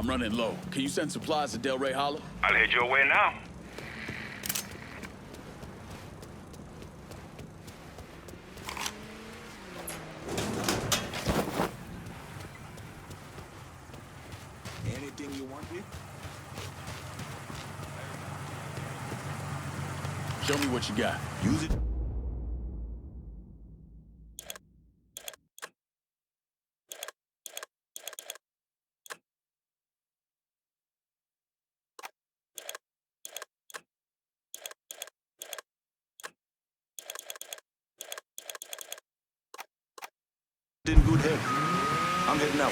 I'm running low. Can you send supplies to Del Rey Hollow? I'll head your way now. Anything you want here? Show me what you got. Use it. In good health. I'm heading out.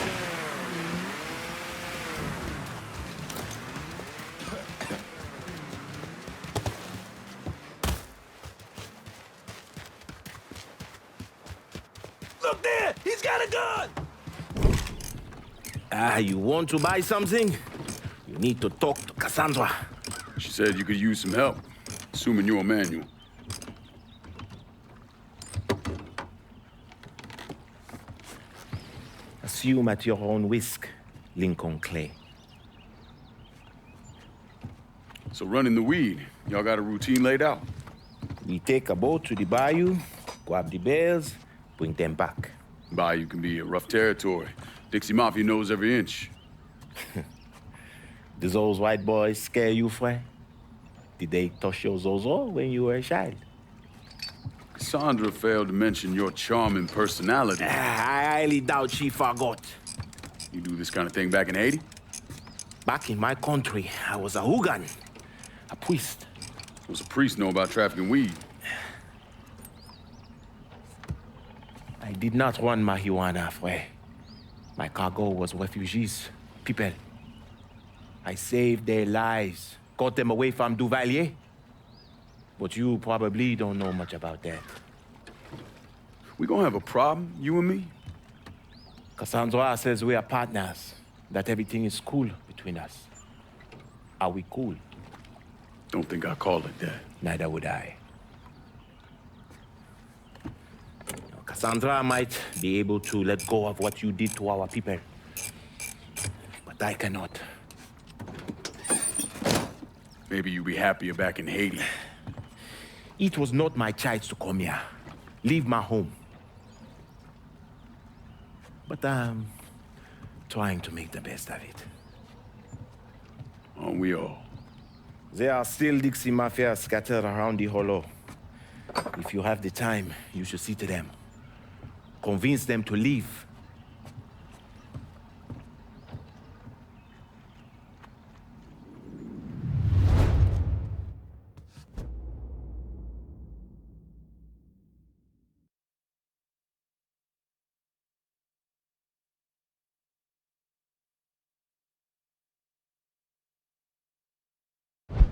Look there! He's got a gun! You want to buy something? You need to talk to Cassandra. She said you could use some help, assuming you're a manual. Assume at your own risk, Lyncoln Clay. So running the weed, y'all got a routine laid out? We take a boat to the bayou, grab the bears, bring them back. Bayou can be a rough territory. Dixie Mafia knows every inch. Do those white boys scare you, Fred? Did they touch your zozo when you were a child? Cassandra failed to mention your charming personality. I highly doubt she forgot. You do this kind of thing back in Haiti? Back in my country, I was a hooligan, a priest. What's a priest know about trafficking weed? I did not run marijuana, Fred. My cargo was refugees, people. I saved their lives, got them away from Duvalier. But you probably don't know much about that. We gonna have a problem, you and me? Cassandra says we are partners, that everything is cool between us. Are we cool? Don't think I call it that. Neither would I. Cassandra might be able to let go of what you did to our people. But I cannot. Maybe you'd be happier back in Haiti. It was not my choice to come here. Leave my home. But I'm trying to make the best of it. Aren't we all? There are still Dixie Mafia scattered around the hollow. If you have the time, you should see to them. Convince them to leave.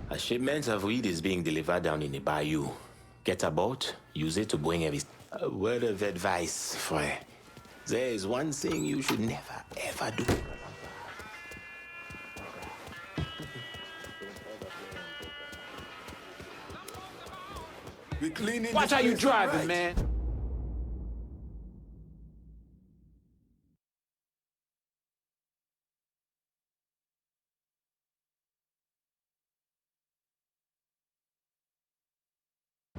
A shipment of weed is being delivered down in the bayou. Get a boat, use it to bring every... A word of advice, Fred. There is one thing you should never, ever do. Watch how you driving, man.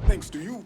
Thanks to you.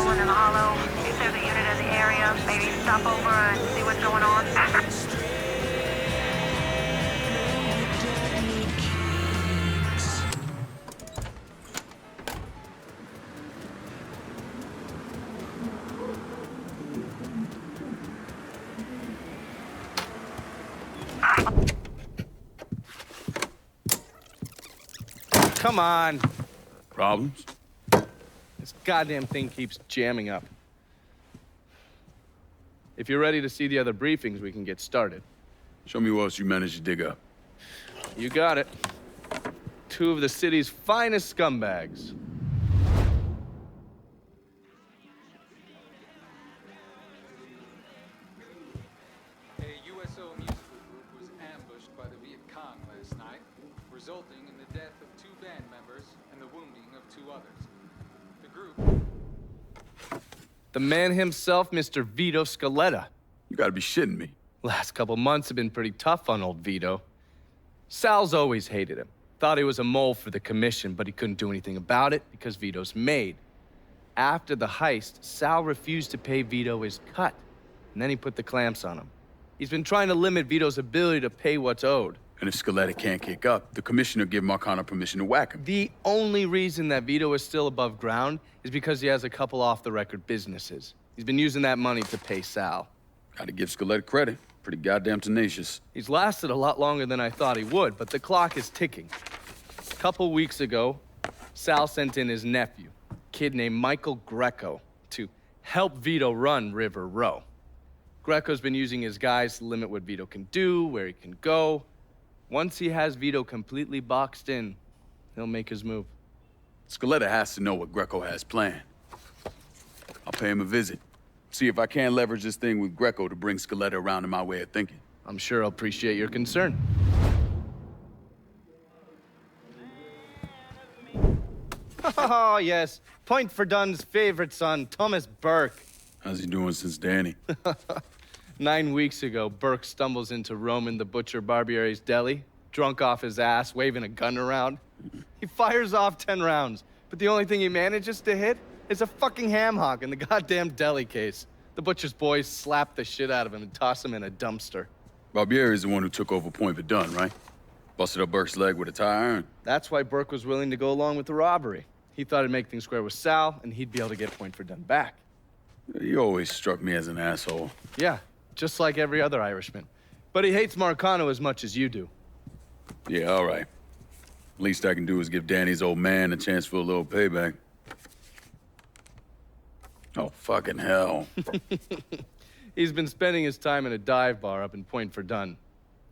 patrolling in the hollow. If there's a unit in the area, maybe stop over and see what's going on. Come on. Problems? This goddamn thing keeps jamming up. If you're ready to see the other briefings, we can get started. Show me what else you managed to dig up. You got it. Two of the city's finest scumbags. A USO musical group was ambushed by the Viet Cong last night, resulting in the death of 2 band members and the wounding of 2 others. The group... The man himself, Mr. Vito Scaletta. You gotta be shitting me. Last couple months have been pretty tough on old Vito. Sal's always hated him. Thought he was a mole for the commission, but he couldn't do anything about it because Vito's made. After the heist, Sal refused to pay Vito his cut, and then he put the clamps on him. He's been trying to limit Vito's ability to pay what's owed. And if Scaletta can't kick up, the commissioner give Marcano permission to whack him. The only reason that Vito is still above ground is because he has a couple off-the-record businesses. He's been using that money to pay Sal. Gotta give Scaletta credit. Pretty goddamn tenacious. He's lasted a lot longer than I thought he would, but the clock is ticking. A couple weeks ago, Sal sent in his nephew, a kid named Michael Greco, to help Vito run River Row. Greco's been using his guys to limit what Vito can do, where he can go. Once he has Vito completely boxed in, he'll make his move. Scaletta has to know what Greco has planned. I'll pay him a visit. See if I can leverage this thing with Greco to bring Scaletta around to my way of thinking. I'm sure he'll appreciate your concern. Oh, yes. Point for Dunn's favorite son, Thomas Burke. How's he doing since Danny? 9 weeks ago, Burke stumbles into Roman the Butcher Barbiere's deli, drunk off his ass, waving a gun around. He fires off 10 rounds, but the only thing he manages to hit is a fucking ham hock in the goddamn deli case. The butcher's boys slap the shit out of him and toss him in a dumpster. Barbieri is the one who took over Point Verdun, right? Busted up Burke's leg with a tire iron. That's why Burke was willing to go along with the robbery. He thought it'd make things square with Sal, and he'd be able to get Point Verdun back. You always struck me as an asshole. Yeah, just like every other Irishman. But he hates Marcano as much as you do. Yeah, all right. Least I can do is give Danny's old man a chance for a little payback. Oh, fucking hell. He's been spending his time in a dive bar up in Point Verdun.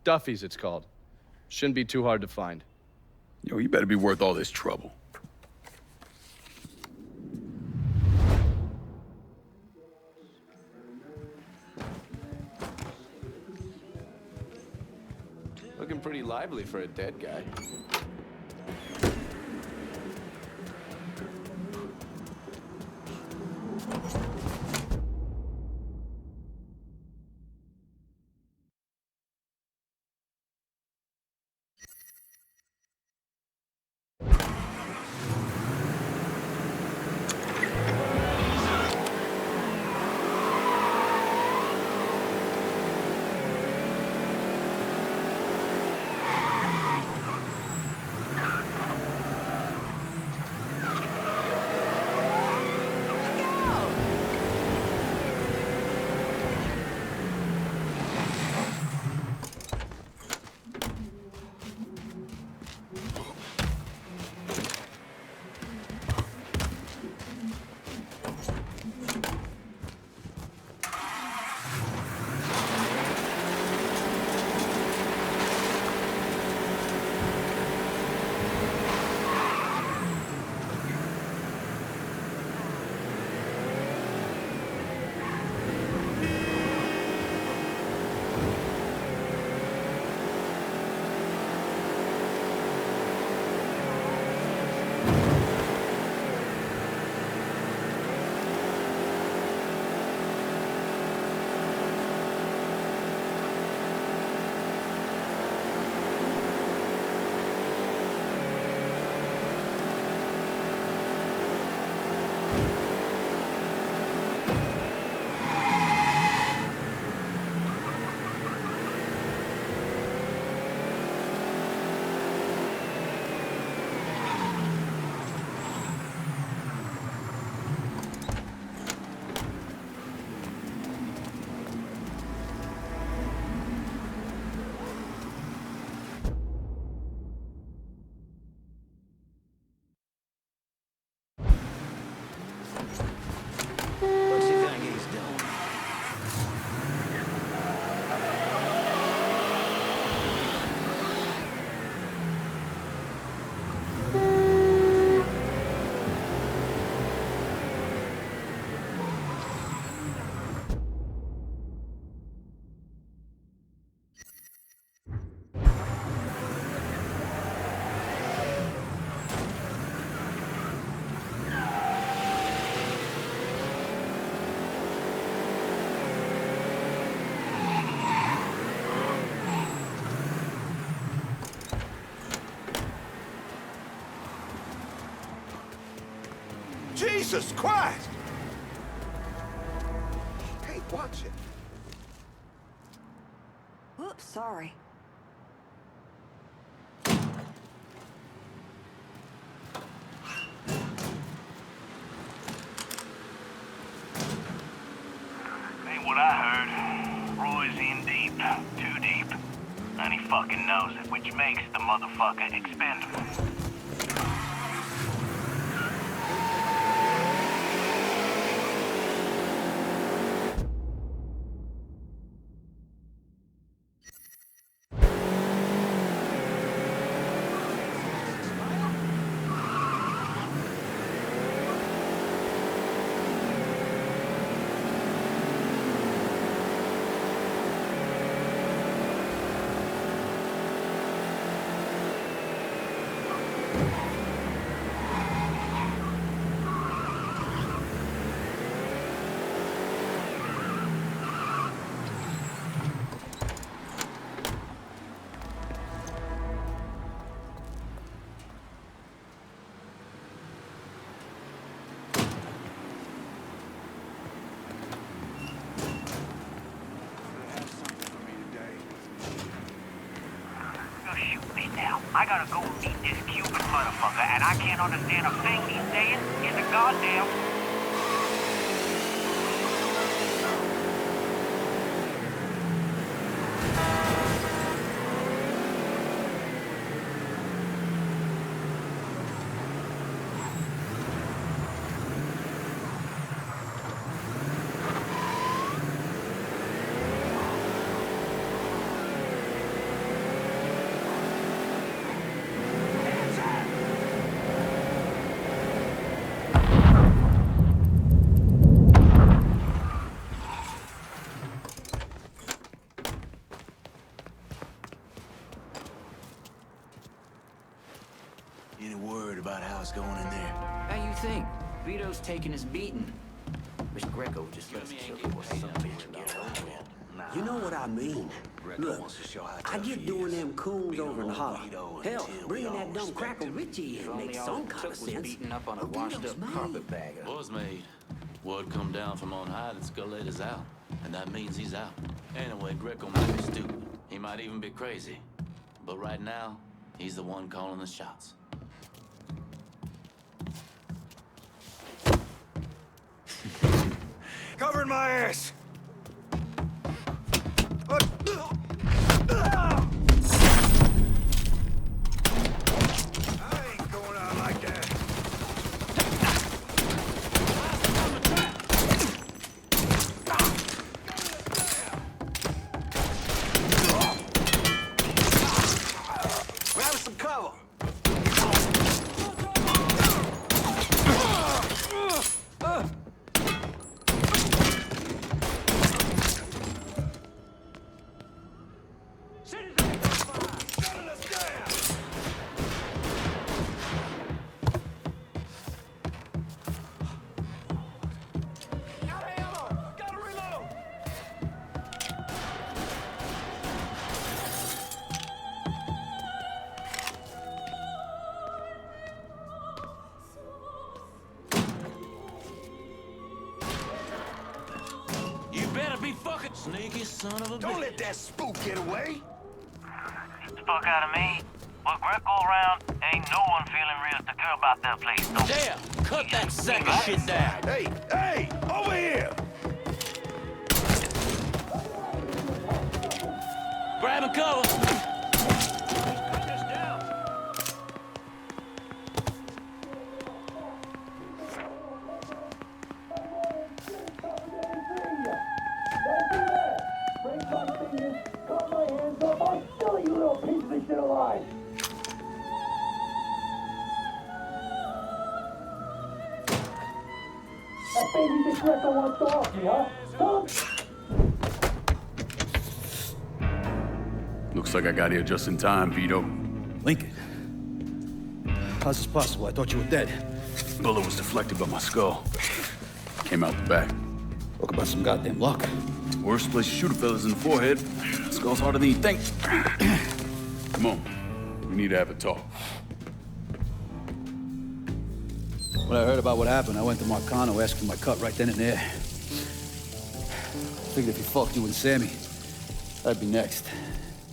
Duffy's, it's called. Shouldn't be too hard to find. Yo, you better be worth all this trouble. Looking pretty lively for a dead guy. Jesus Christ! Hey, watch it. Whoops, sorry. Ain't what I heard. Roy's in deep, too deep. And he fucking knows it, which makes the motherfucker expendable. I gotta go meet this Cuban motherfucker, and I can't understand a thing he's saying in the goddamn... Any word about how it's going in there? How you think? Vito's taking his beating. Wish Greco would just let us kill him or something. You know what I mean? Look, I get doing them coons over in the hollow. Hell, bringing that dumb cracker Richie in makes some kind of sense. Beating up on a washed-up carpetbagger. Was made. Word come down from on high that Scullet is out. And that means he's out. Anyway, Greco might be stupid. He might even be crazy. But right now, he's the one calling the shots. Covering my ass! I ain't going out like that. Grab some cover. Sneaky son of a bitch. Don't let that spook get away. Fuck out of me. With Greco around, ain't no one feeling real secure about that place. No. Damn! Cut that sack of shit down. Hey, hey, over here! Grab and cover. Looks like I got here just in time, Vito. Lincoln? How's this possible? I thought you were dead. Bullet was deflected by my skull. Came out the back. Talk about some goddamn luck. Worst place to shoot a fella's in the forehead. Skull's harder than you think. Come on. We need to have a talk. When I heard about what happened, I went to Marcano, asked for my cut right then and there. Figured if he fucked you and Sammy, I'd be next.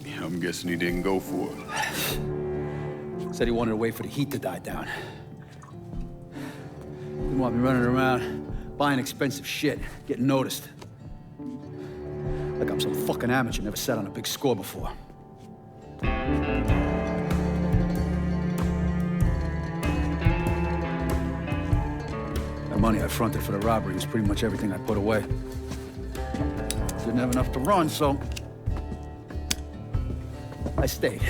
Yeah, I'm guessing he didn't go for it. Said he wanted to wait for the heat to die down. Didn't want me running around, buying expensive shit, getting noticed. Like I'm some fucking amateur, never sat on a big score before. The money I fronted for the robbery was pretty much everything I put away. Didn't have enough to run, so I stayed.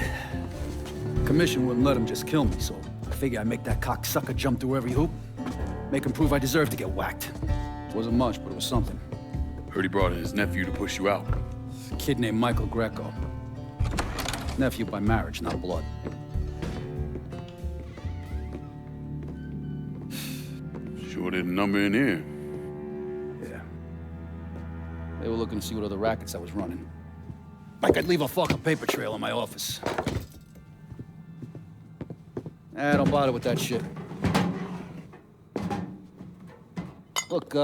Commission wouldn't let him just kill me, so I figured I'd make that cocksucker jump through every hoop. Make him prove I deserve to get whacked. Wasn't much, but it was something. Heard he brought in his nephew to push you out. A kid named Michael Greco. Nephew by marriage, not blood. Sure didn't number in here. Yeah. They were looking to see what other rackets I was running. Like I'd leave a fucking paper trail in my office. Don't bother with that shit. Look,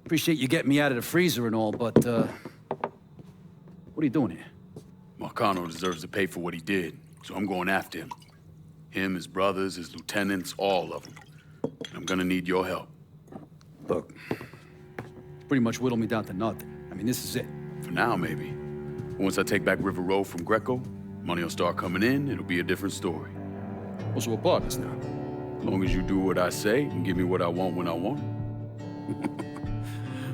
appreciate you getting me out of the freezer and all, but, what are you doing here? Marcano deserves to pay for what he did, so I'm going after him. Him, his brothers, his lieutenants, all of them. And I'm gonna need your help. Look, pretty much whittled me down to nothing. I mean, this is it. For now, maybe. Once I take back River Road from Greco, money will start coming in, it'll be a different story. Well, so we're partners now. As long as you do what I say and give me what I want when I want it.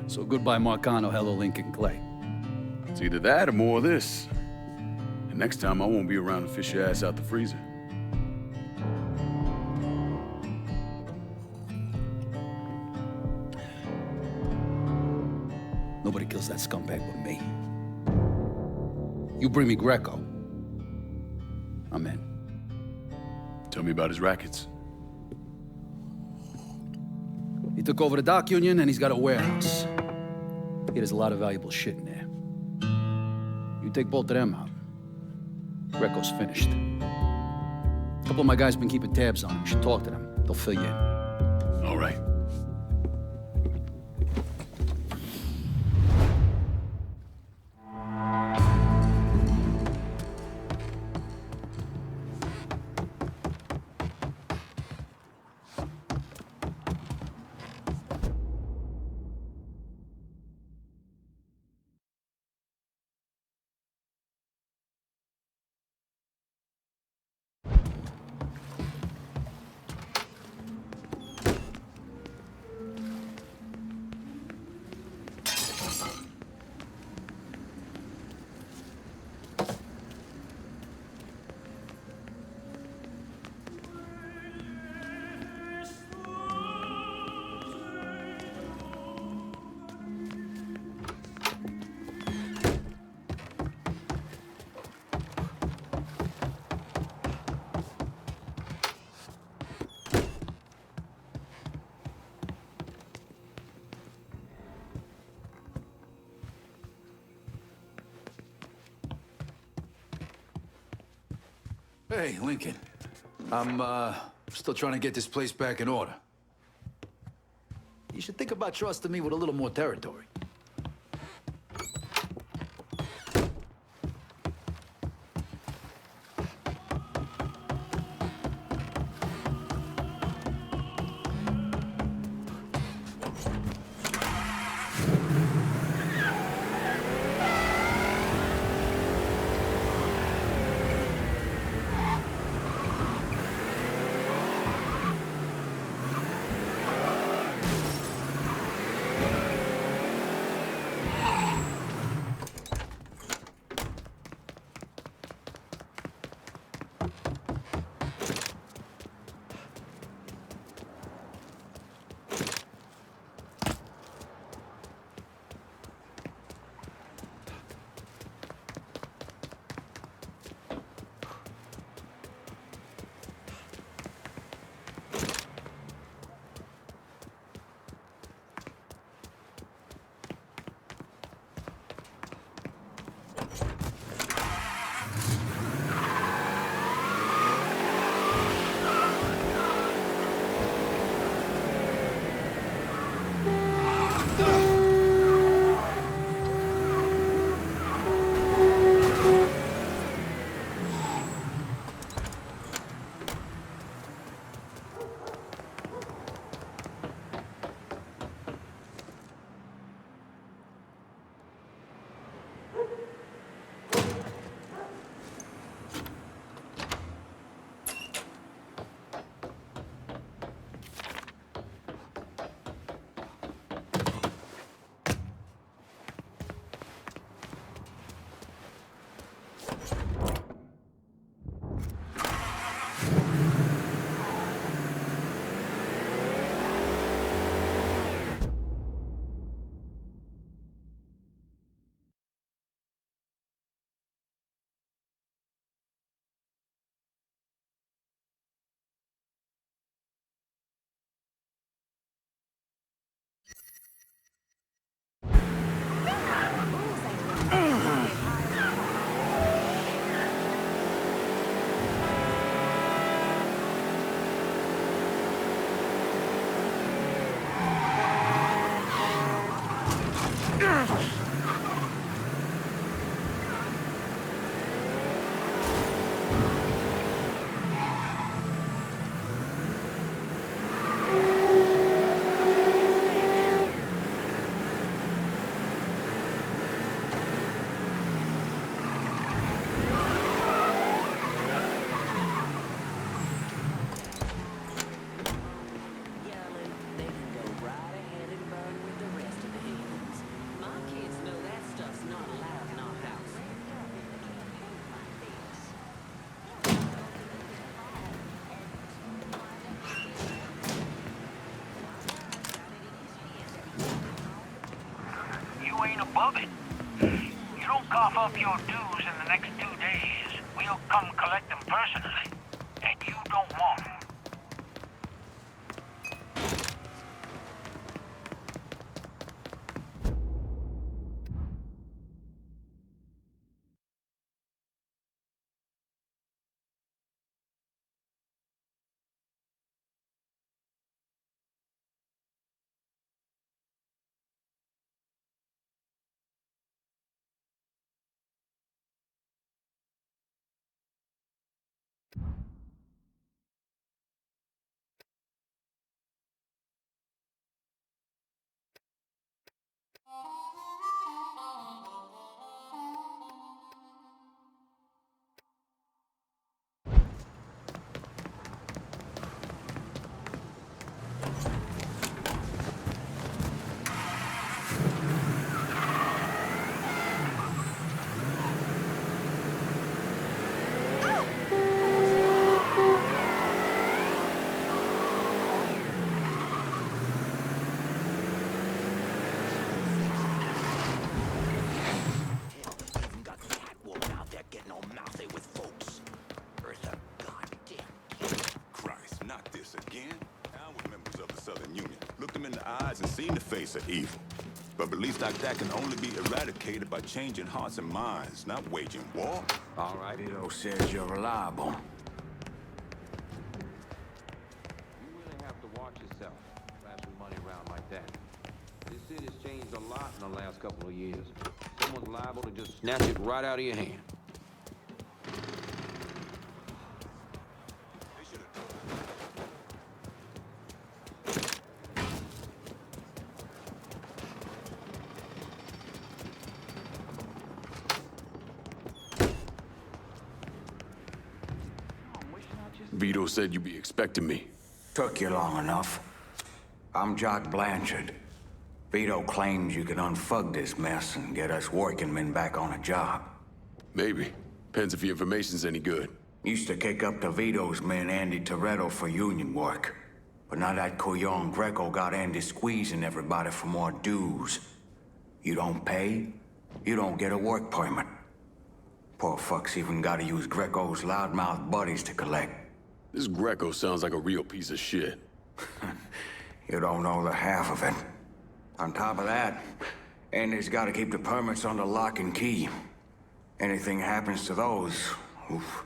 So goodbye, Marcano, hello, Lincoln Clay. It's either that or more of this. And next time, I won't be around to fish your ass out the freezer. Nobody kills that scumbag but me. You bring me Greco, I'm in. Tell me about his rackets. He took over the dock union and he's got a warehouse. There's a lot of valuable shit in there. You take both of them out, Greco's finished. A couple of my guys been keeping tabs on him. You should talk to them. They'll fill you in. All right. Hey, Lincoln. I'm, still trying to get this place back in order. You should think about trusting me with a little more territory. You ain't above it. You don't cough up your dues in the next 2 days, we'll come collect them personally. And you don't want 'em. And seen the face of evil. But beliefs like that can only be eradicated by changing hearts and minds, not waging war. All right, Vito says you're reliable. You really have to watch yourself passing money around like that. This city's changed a lot in the last couple of years. Someone's liable to just snatch it right out of your hand. Vito said you'd be expecting me. Took you long enough. I'm Jock Blanchard. Vito claims you can unfug this mess and get us working men back on a job. Maybe. Depends if your information's any good. Used to kick up to Vito's man Andy Toretto for union work. But now that couillon Greco got Andy squeezing everybody for more dues. You don't pay, you don't get a work permit. Poor fuck's even gotta use Greco's loudmouth buddies to collect. This Greco sounds like a real piece of shit. You don't know the half of it. On top of that, Andy's gotta keep the permits under lock and key. Anything happens to those, oof,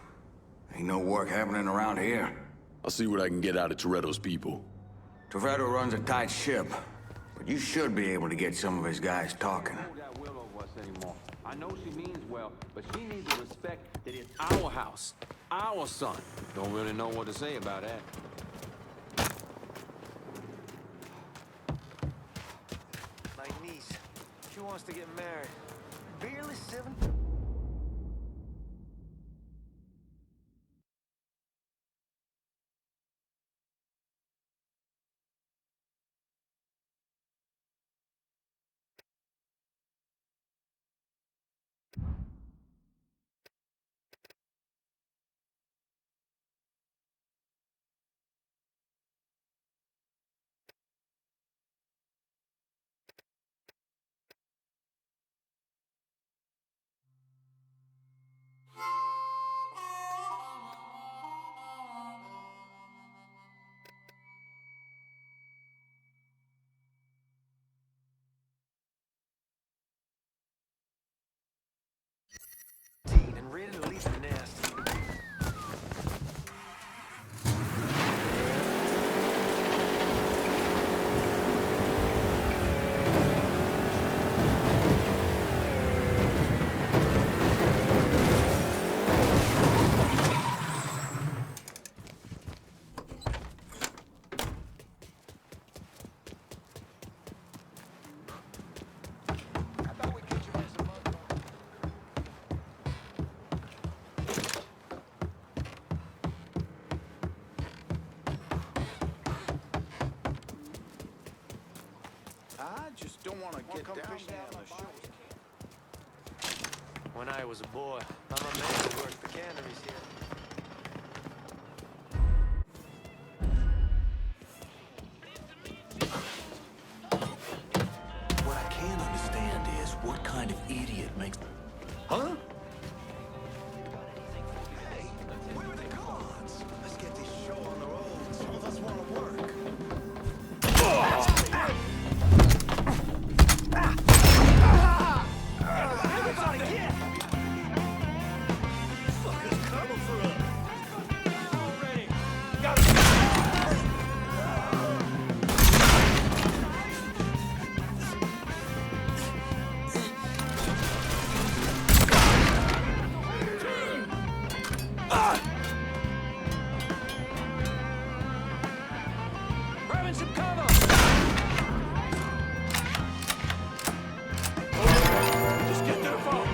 ain't no work happening around here. I'll see what I can get out of Toretto's people. Toretto runs a tight ship, but you should be able to get some of his guys talking. I know she means well, but she needs to respect that it's our house, our son. Don't really know what to say about that. My niece, she wants to get married. Barely 7. I just don't want to get down there on the show. When I was a boy, I'm a man who worked the canneries here. What I can't understand is what kind of idiot makes... Huh? Hey, where are the cards? Let's get this show on the road. Some of us want to work. Everybody get! Fuckers coming for us. Already. Got it. Grabbing some cover! Just get their phone.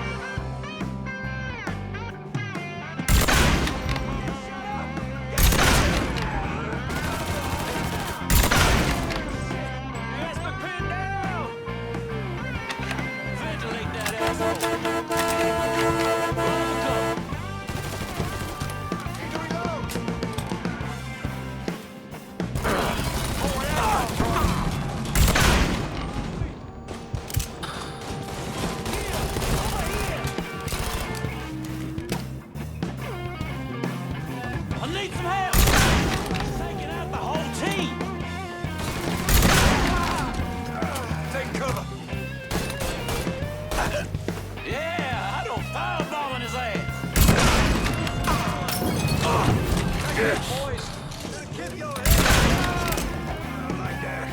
Yes, but pin down! Ventilate that asshole! I need some help! It's taking out the whole team! Take cover. Yeah, I don't firebombing his ass! Boys, Keep your head. Like that.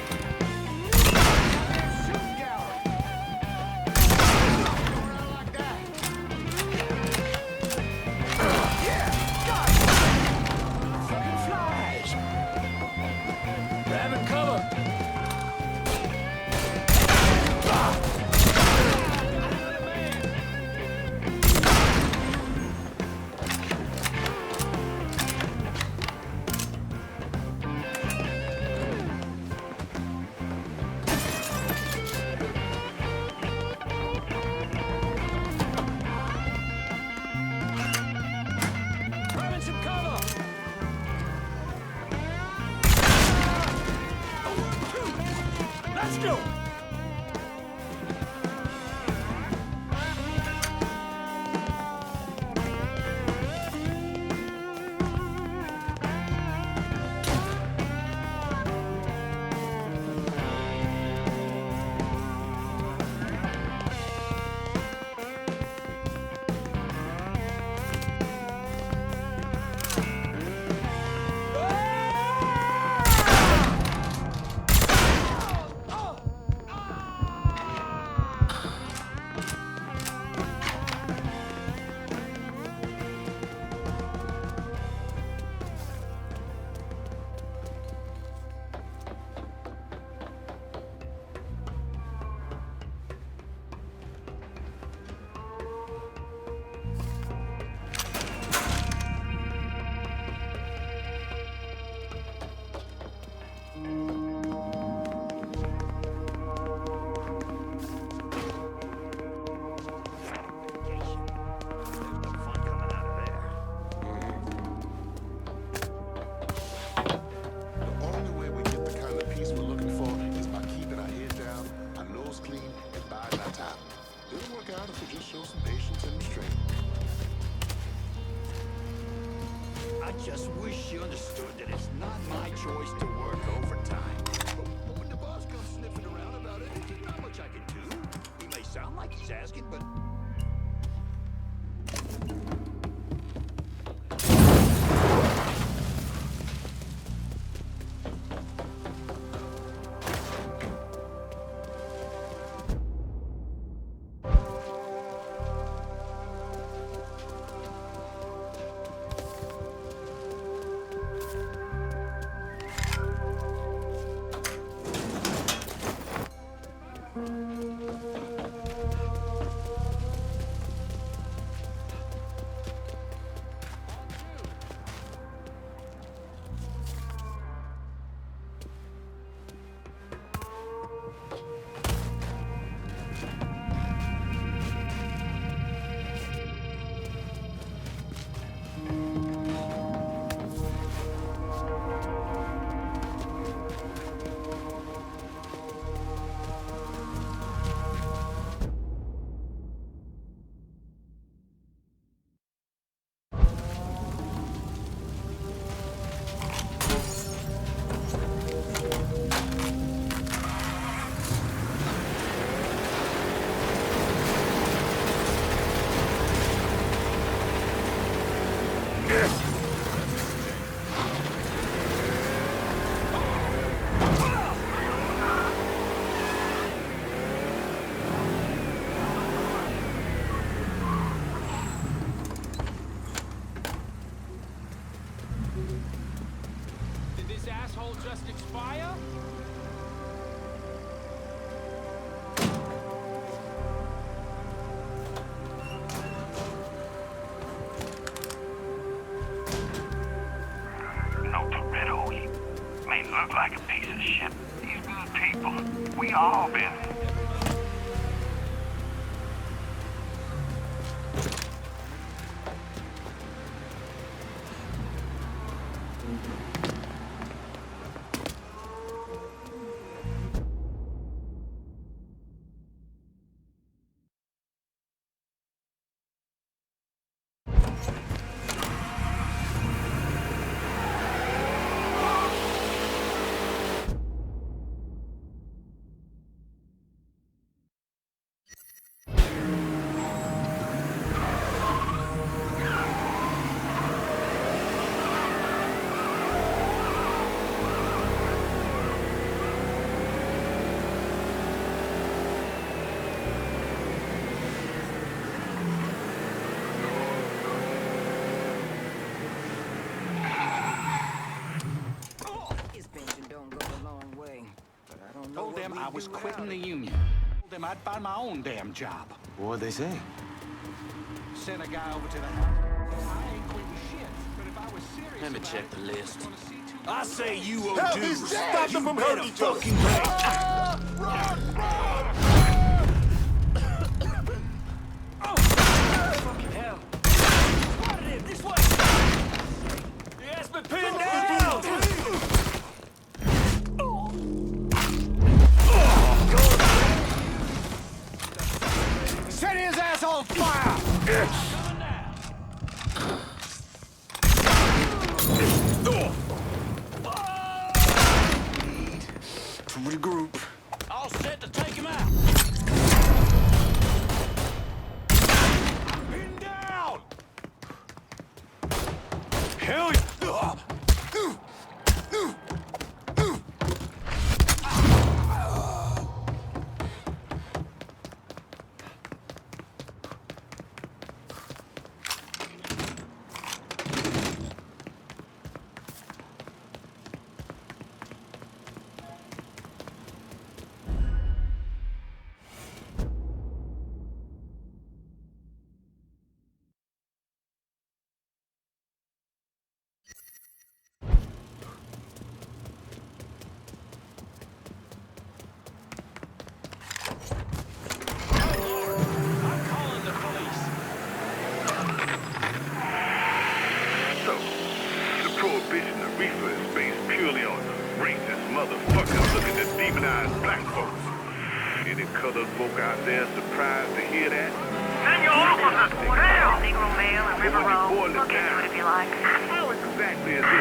Shoot gallery. Like that. Yeah, got it. Fucking flies. grabbing cover! Grabbing some cover! Let's go! I just wish you understood that it's not my choice to work overtime. But when the boss comes sniffing around about it, there's not much I can do. He may sound like he's asking, but... was quitting the union. Told them I'd find my own damn job. What'd they say? Sent a guy over to the house. I ain't quitting shit, but if I was serious Let me check the list. I say you owe Help, dues. he's dead! Stop them from hurting each other! Fucking pay. Run! Run! Fucking hell. Spotted him, this way. He has me pinned down. Set his ass on fire! To regroup. All set to take him out. Pin down. Hell yeah.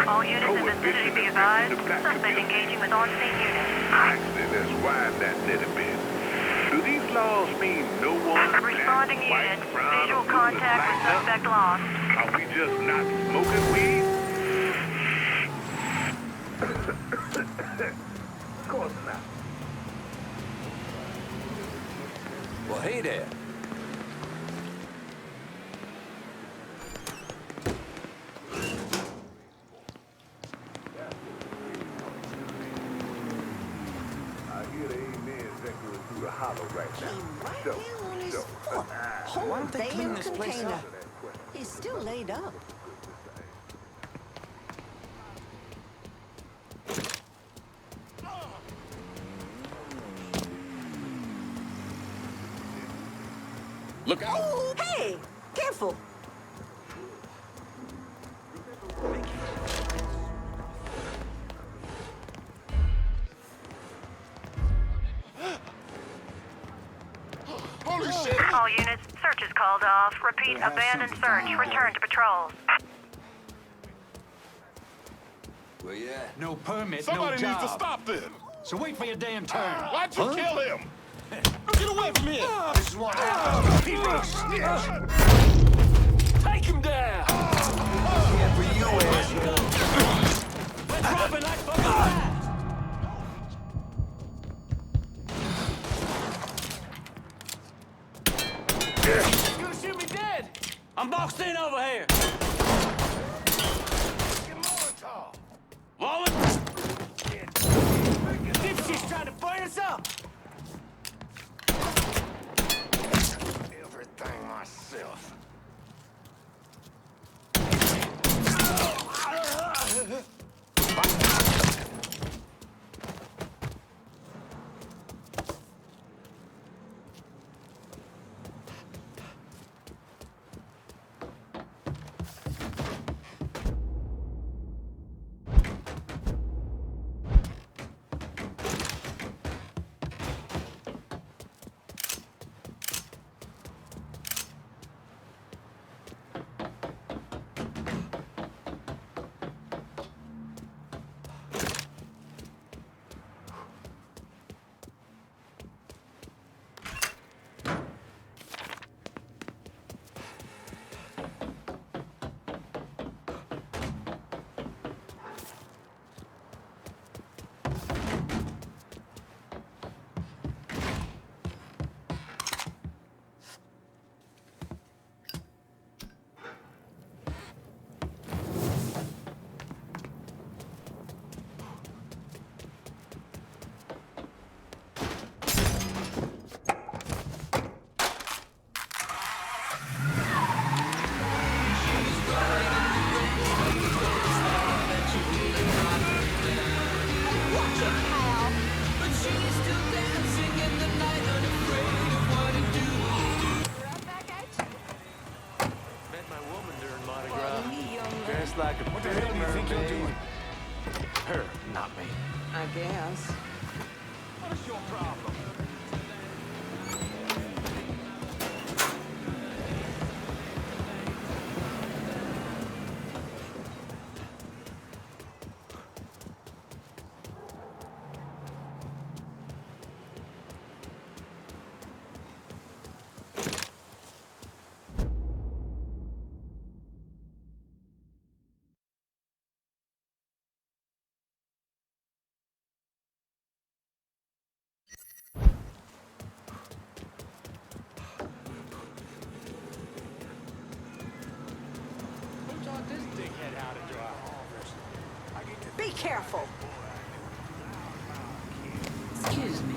All units in the vicinity be advised. Suspect engaging with on-scene units. Actually, let's widen that net a bit. Do these laws mean no one... Responding units. Visual contact with suspect lost. Are we just not smoking weed? Of course not. Well, hey there. Why don't they clean this place up? He's still laid up. Look out! Hey! Careful! Holy shit! All units, search is called off. Repeat, abandoned search. Return to patrols. Well, yeah. No permit, Somebody no needs to job. stop this! So wait for your damn turn. Why'd you kill him? Get away from here! This is what happened. Take him down. Yeah, for you, asshole. We're dropping like fucking rats. You're gonna shoot me dead. I'm boxed in over here. Wallet. Dipshit's trying to burn us up. Everything myself. this? What is your problem? Be careful. Excuse me.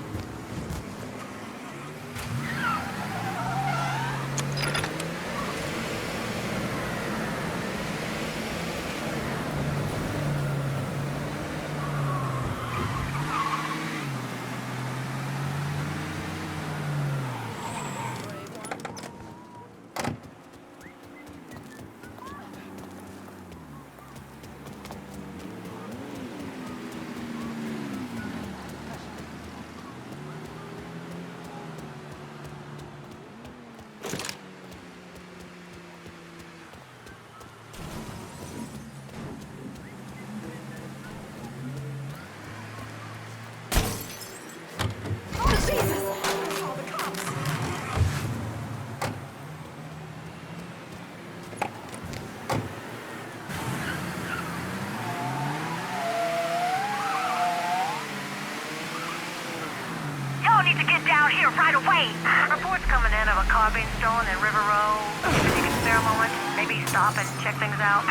Y'all need to get down here right away. Reports coming in of a car being stolen in River Row. If you can spare a moment, maybe stop and check things out.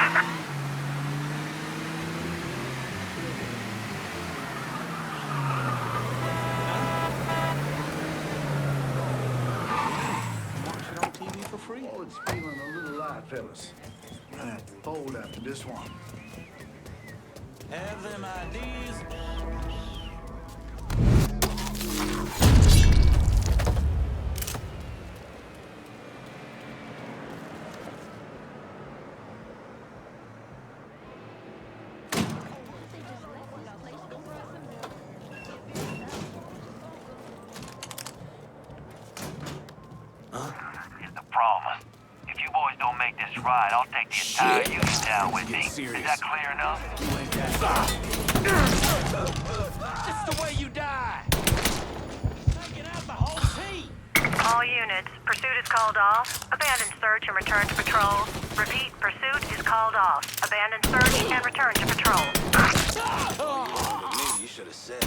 Oh, it's feeling a little light, fellas. Hold after this one. Have them ideas. Here's the problem. If you boys don't make this right, I'll take the entire unit down with me. Is that clear enough? It's the way you die. Taking out the whole team. All units, pursuit is called off. Abandon search and return to patrol. Repeat, pursuit is called off. Abandon search and return to patrol. Maybe you should have said.